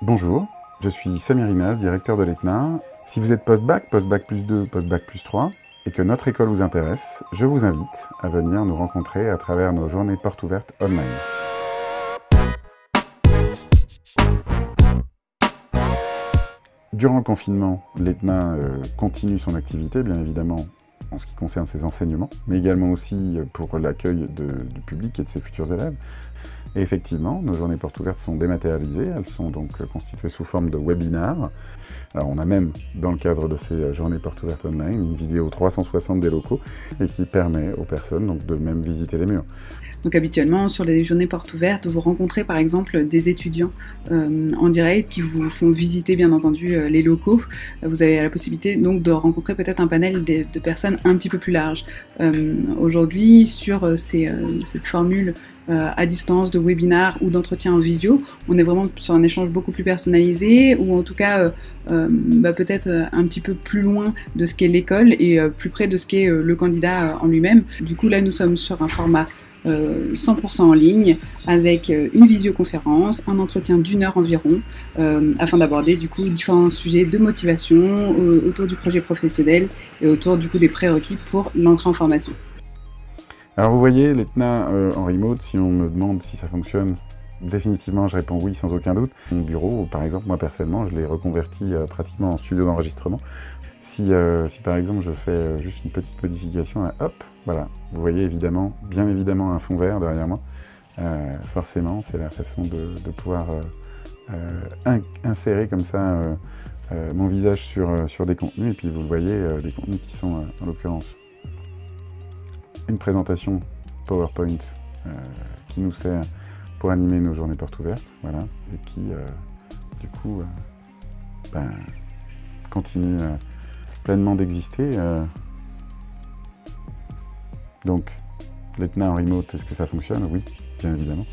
Bonjour, je suis Samir Inaz, directeur de l'ETNA. Si vous êtes post-bac, post-bac plus 2, post-bac plus 3, et que notre école vous intéresse, je vous invite à venir nous rencontrer à travers nos journées portes ouvertes online. Durant le confinement, l'ETNA continue son activité, bien évidemment, en ce qui concerne ses enseignements, mais également aussi pour l'accueil du public et de ses futurs élèves. Et effectivement, nos journées portes ouvertes sont dématérialisées, elles sont donc constituées sous forme de webinars. Alors on a même, dans le cadre de ces journées portes ouvertes online, une vidéo 360 des locaux et qui permet aux personnes donc, de même visiter les murs. Donc habituellement, sur les journées portes ouvertes, vous rencontrez par exemple des étudiants en direct qui vous font visiter bien entendu les locaux. Vous avez la possibilité donc de rencontrer peut-être un panel de personnes un petit peu plus large. Aujourd'hui, sur cette formule à distance de webinar ou d'entretien en visio, on est vraiment sur un échange beaucoup plus personnalisé ou en tout cas peut-être un petit peu plus loin de ce qu'est l'école et plus près de ce qu'est le candidat en lui-même. Du coup là nous sommes sur un format 100% en ligne avec une visioconférence, un entretien d'1 heure environ afin d'aborder du coup différents sujets de motivation autour du projet professionnel et autour du coup des prérequis pour l'entrée en formation. Alors vous voyez, l'ETNA en remote, si on me demande si ça fonctionne, définitivement je réponds oui sans aucun doute. Mon bureau, par exemple, moi personnellement, je l'ai reconverti pratiquement en studio d'enregistrement. Si par exemple je fais juste une petite modification, là, hop, voilà, vous voyez évidemment, bien évidemment un fond vert derrière moi. Forcément, c'est la façon de pouvoir insérer comme ça mon visage sur des contenus, et puis vous le voyez, des contenus qui sont en l'occurrence une présentation PowerPoint qui nous sert pour animer nos journées portes ouvertes, voilà, et qui du coup continue pleinement d'exister. Donc, l'ETNA en remote, est-ce que ça fonctionne? Oui, bien évidemment.